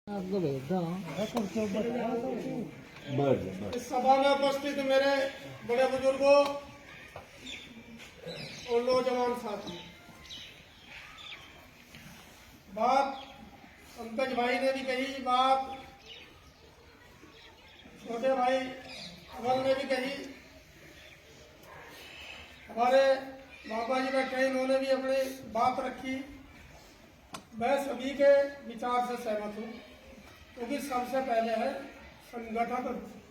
आपको भेजता हूँ। इस सभा में उपस्थित मेरे बड़े बुजुर्गों और नौजवान साथी, बात पंकज भाई ने भी कही, बात छोटे भाई अमल ने भी कही, हमारे बाबा जी बैठे इन्होंने भी अपनी बात रखी। मैं सभी के विचार से सहमत हूँ, क्योंकि सबसे पहले है संगठन।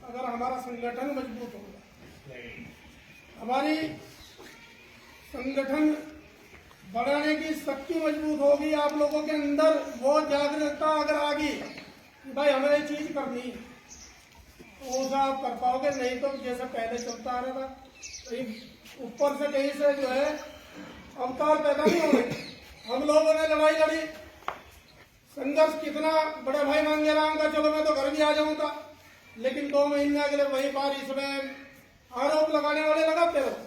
अगर हमारा संगठन मजबूत होगा, हमारी संगठन बढ़ाने की शक्ति मजबूत होगी, आप लोगों के अंदर वो जागरूकता अगर आ गई कि भाई हमें ये चीज करनी है, तो वो आप कर पाओगे। नहीं तो जैसे पहले चलता आ रहा था, ऊपर से कहीं से जो है अवतार पैदा नहीं होंगे। हम लोगों ने लड़ाई लड़ी, संघर्ष कितना, बड़े भाई मांगे राम का, चलो मैं तो घर भी आ जाऊंगा, लेकिन 2 महीने अगले वहीं पर इसमें आरोप लगाने वाले लगाते रहो।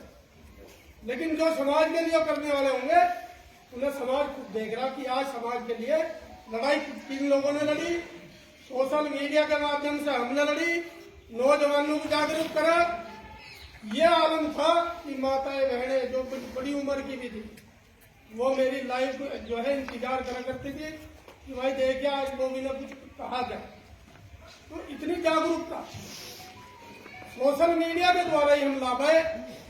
लेकिन जो समाज के लिए करने वाले होंगे, उन्हें समाज खुद देख रहा कि आज समाज के लिए लड़ाई किन लोगों ने लड़ी। सोशल मीडिया के माध्यम से हमने लड़ी, नौजवानों को जागरूक करा। ये आलम था कि माताएं बहनें जो कुछ बड़ी उम्र की भी थी, वो मेरी लाइफ जो है इंतजार करा करती थी कि भाई देखिए आज लोगों ने कुछ कहा क्या। तो इतनी जागरूकता सोशल मीडिया के द्वारा ही हम ला पाए।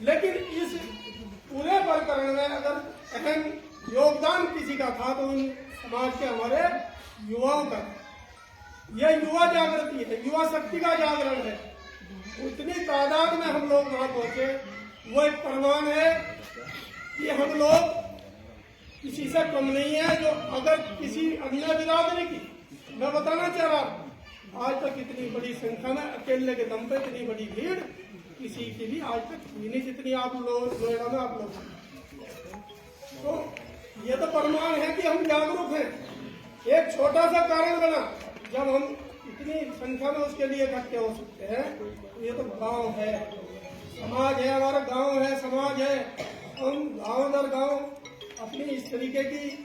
लेकिन इस पूरे प्रकरण में अगर अहम योगदान किसी का था तो उन समाज के हमारे युवाओं का। यह युवा जागृति है, युवा शक्ति का जागरण है। उतनी तादाद में हम लोग वहां पहुंचे, वो एक प्रमाण है कि हम लोग किसी से कम नहीं है। जो अगर किसी अन्य बिरादरी की, मैं बताना चाह रहा हूं, आज तक इतनी बड़ी संख्या में अकेले के दम पे इतनी बड़ी भीड़ किसी की भी आज तक हुई नहीं, जितनी आप लोग नोएडा में आप लोग। तो ये तो प्रमाण है कि हम जागरूक हैं। एक छोटा सा कारण बना, जब हम इतनी संख्या में उसके लिए इकट्ठे हो सकते हैं, तो ये तो गांव है, समाज है, हमारा गांव है, समाज है। हम गांव दर गांव अपनी इस तरीके की,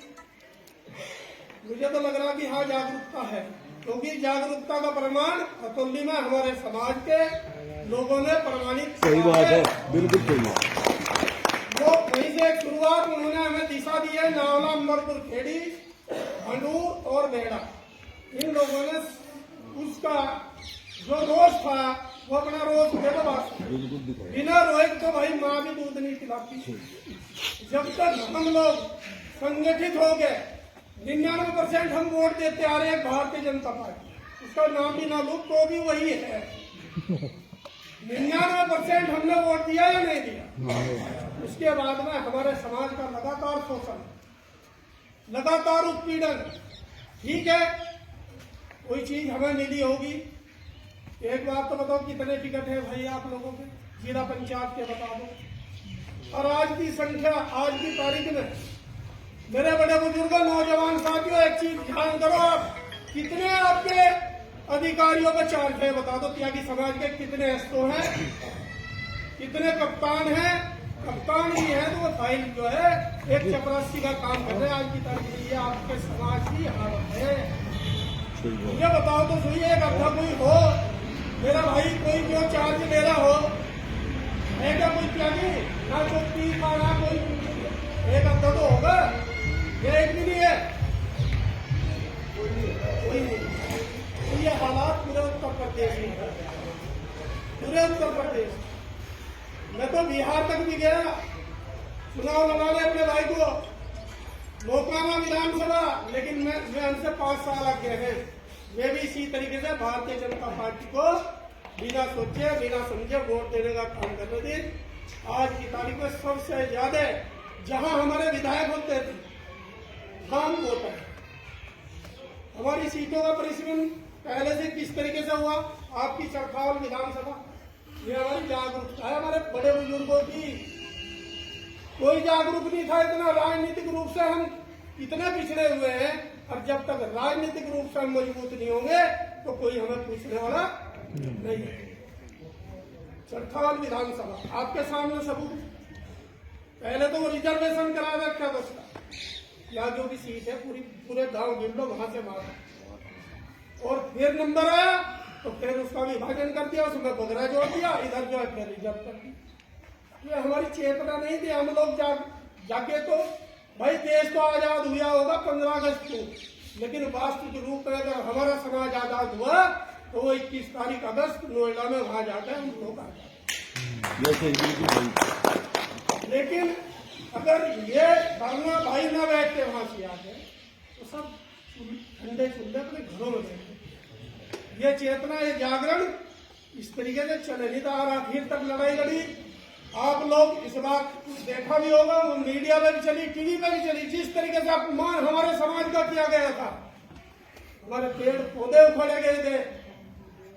मुझे तो लग रहा कि हाँ जागरूकता है, क्योंकि जागरूकता का प्रमाण अतुल्य में हमारे समाज के लोगों ने प्रमाणित। सही बात है, बिल्कुल सही है। वो वहीं से एक शुरुआत उन्होंने हमें दिशा दी है। नावला, अमरपुर, खेड़ी, भंडूर और बेड़ा, इन लोगों ने उसका जो रोज था वो अपना रोज बिना रोए तो भाई माँ भी दूध नहीं पिलाती। जब तक हम लोग संगठित हो गए, 99% हम वोट देते आ रहे हैं भारतीय जनता पार्टी, उसका नाम भी ना लूँ तो भी वही है। 99% हमने वोट दिया या नहीं दिया। उसके बाद में हमारे समाज का लगातार शोषण, लगातार उत्पीड़न। ठीक है, कोई चीज हमें मिली होगी। एक बात तो बताओ, कितने टिकट है भाई आप लोगों के जिला पंचायत के, बता दो। और आज की संख्या, आज की तारीख में मेरे बड़े बुजुर्गों, नौजवान साथियों, एक चीज ध्यान करो, आप कितने आपके अधिकारियों का चार्ज है बता दो। त्यागी समाज के कितने एसओ हैं, कितने कप्तान हैं। कप्तान भी है तो वो फाइल जो है एक चपरासी का काम कर रहे हैं। आज की तारीख में ये आपके समाज की हालत है। मुझे बताओ तो सही, एक अच्छा कोई हो मेरा भाई, कोई जो चार्ज ले रहा हो, है क्या कोई त्यागी? ना कोई पी ना कोई, एक अच्छा तो होगा, ये एक भी नहीं है, कोई नहीं। तो ये हालात पूरे उत्तर प्रदेश में है, पूरे उत्तर प्रदेश। मैं तो बिहार तक भी गया चुनाव लड़ाने अपने भाई को, मोकामा विधानसभा, लेकिन मैं उनसे 5 साल आगे हैं। वे भी इसी तरीके से भारतीय जनता पार्टी को बिना सोचे बिना समझे वोट देने का काम कर रहे थे। आज की तारीख में सबसे ज्यादा जहां हमारे विधायक होते थे, हम होता है। हमारी सीटों का परिसीमन पहले से किस तरीके से हुआ, आपकी चरखावल विधानसभा, ये हमारी जागरूकता है। हमारे बड़े बुजुर्गों की कोई जागरूक नहीं था इतना। राजनीतिक रूप से हम इतने पिछड़े हुए हैं, और जब तक राजनीतिक रूप से हम मजबूत नहीं होंगे तो कोई हमें पूछने वाला नहीं है। चरखावल विधानसभा आपके सामने सबूत। पहले तो वो रिजर्वेशन करा रखा था उसका, या जो भी सीट है पूरे गांव गिन लो, वहां से मारा। फिर नंबर आया तो फिर उसका विभाजन कर दिया, उसमें बगरा जोड़ दिया, इधर जो है फिर रिजर्व कर दिया। ये हमारी चेतना नहीं थी। हम लोग जाके तो भाई देश तो आजाद हुआ होगा 15 अगस्त को, लेकिन वास्तविक रूप में अगर हमारा समाज आजाद हुआ तो वो 21 तारीख अगस्त नोएडा में वहां जाकर हम लोग आ जाते। लेकिन अगर ये बांग्ला भाई ना बैठते वहां से आके तो सब ठंडे चूल्हे अपने घरों में बैठे। ये चेतना, ये जागरण इस तरीके से चले नहीं था। और आखिर तक लड़ाई लड़ी। आप लोग इस बात देखा भी होगा, वो मीडिया में भी चली, टीवी पे भी चली, जिस तरीके से अपमान हमारे समाज का किया गया था। हमारे पेड़ पौधे उखाड़े गए थे,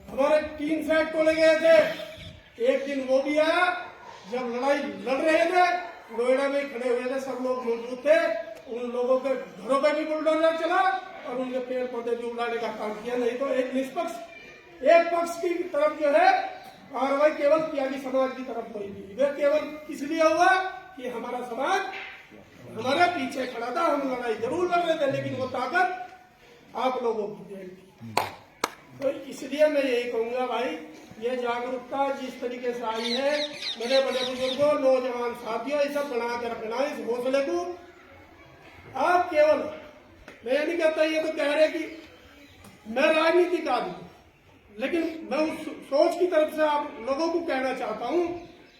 हमारे टीन सेट तोड़े गए थे। एक दिन वो भी आया जब लड़ाई लड़ रहे थे, नोएडा में खड़े हुए थे, सब लोग मौजूद थे। उन लोगों के घरों पे भी बुलडोजर चला और उनके पेड़ पौधे भी उड़ाने का काम किया। नहीं तो एक निष्पक्ष एक पक्ष की तरफ जो है कार्रवाई केवल त्यागी समाज की तरफ हुई थी। वे केवल इसलिए हुआ कि हमारा समाज हमारे पीछे खड़ा था। हम लड़ाई जरूर लड़ रहे थे, लेकिन वो ताकत आप लोगों की देन थी। तो इसलिए मैं यही कहूंगा भाई, ये जागरूकता जिस तरीके से आई है, मेरे बड़े बुजुर्गों, नौजवान साथियों, ये सब बना के रखना इस हौसले को। आप केवल, मैं नहीं कहता ये तो कह रहे कि मैं राजनीतिक आदमी, लेकिन मैं उस सोच की तरफ से आप लोगों को कहना चाहता हूं,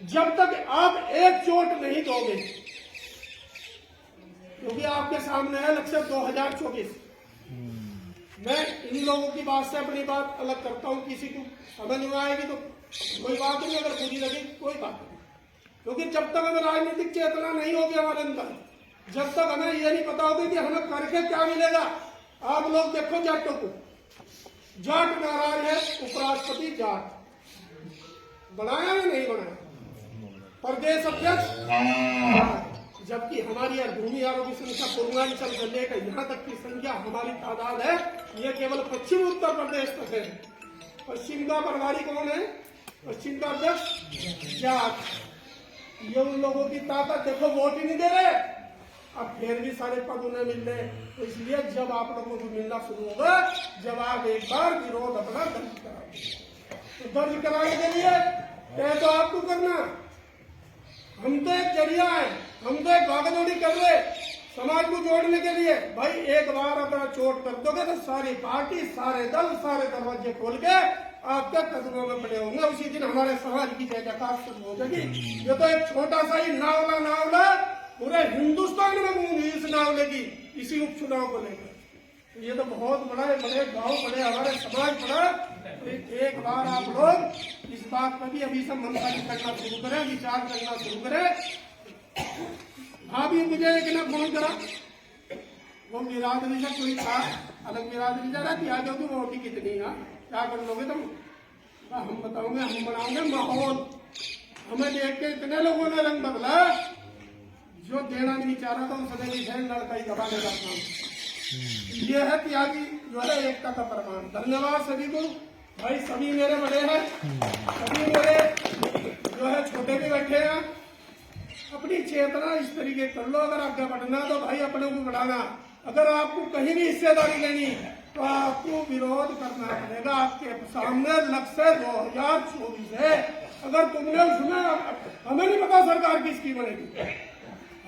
जब तक आप एक चोट नहीं दोगे, क्योंकि आपके सामने है लक्ष्य 2024। मैं इन लोगों की बात से अपनी बात अलग करता हूं। किसी को समझ में आएगी तो कोई बात नहीं, अगर बुरी लगी कोई बात नहीं, क्योंकि जब तक हमें राजनीतिक चेतना नहीं होगी हमारे अंदर, जब तक हमें यह नहीं पता होगा कि हमें करके क्या मिलेगा। आप लोग देखो जाटों को, जाट नाराज है, उपराष्ट्रपति जाट बनाया या नहीं बनाया, प्रदेश अध्यक्ष, जबकि हमारी भूमि आरोग्य संख्या पूर्वांचल से लेकर यहाँ तक की संख्या हमारी तादाद है, ये केवल पश्चिम उत्तर प्रदेश तक है। पश्चिम का प्रभारी कौन है? पश्चिम का अध्यक्ष जाट। ये उन लोगों की ताकत देखो, वोट ही नहीं दे रहे, अब फिर भी सारे पद उन्हें मिल रहे। तो इसलिए जब आप लोगों को मिलना शुरू होगा, जब आप एक बार विरोध अपना दर्ज कराएंगे, तो दर्ज कराने के लिए तय तो आपको करना। हम तो एक जरिया है, हम तो एक भागदौड़ी कर रहे समाज को जोड़ने के लिए। भाई एक बार अगर चोट कर दोगे तो सारी पार्टी, सारे दल, सारे दरवाजे खोल के आपके कदमों में पड़े होंगे। उसी दिन हमारे समाज की जय जयकार शुरू हो जाएगी। ये तो एक छोटा सा ही नावला पूरे हिंदुस्तान में गूंगी इस नावले की, इसी उपचुनाव को लेकर। ये तो बहुत बड़ा है, बड़े गांव, बड़े हमारे समाज बड़ा। एक बार आप लोग इस बात पर भी अभी सब मंथन करना शुरू करें, विचार करना शुरू करें। भाभी मुझे एक ने फोन करा, वो बिरादरी से कोई था, अलग बिरादरी जा रहा थी, आ जाओगे वोटी कितनी है, क्या कर लोगे तुम? हम बताओगे, हम बनाओगे माहौल। हमें देख के इतने लोगों ने रंग बदला, जो देना नहीं चाह रहा था उसने भी फिर लड़का ही दबाने का काम। ये है त्यागी जो है एकता का प्रमाण। धन्यवाद सभी को। भाई सभी मेरे बड़े हैं, सभी मेरे जो है छोटे भी बैठे हैं। अपनी चेतना इस तरीके कर लो, अगर आगे बढ़ना तो भाई अपने को बढ़ाना। अगर आपको कहीं भी हिस्सेदारी लेनी तो आपको विरोध करना पड़ेगा। आपके सामने लक्ष्य 2024 है। अगर तुमने उसमें, हमें नहीं पता सरकार किसकी बनेगी,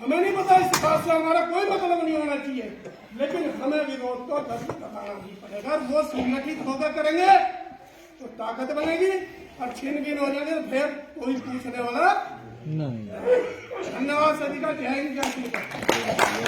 हमें नहीं पता, इस बात से हमारा कोई मतलब नहीं होना चाहिए, लेकिन हमें विरोध को दर्ज कराना ही पड़ेगा। वो संगठित होकर करेंगे तो ताकत बनेगी, और छीन-बीन हो जाएंगे तो फिर कोई पूछने वाला नहीं। धन्यवाद सभी का। जय हिंद, जय श्री राम।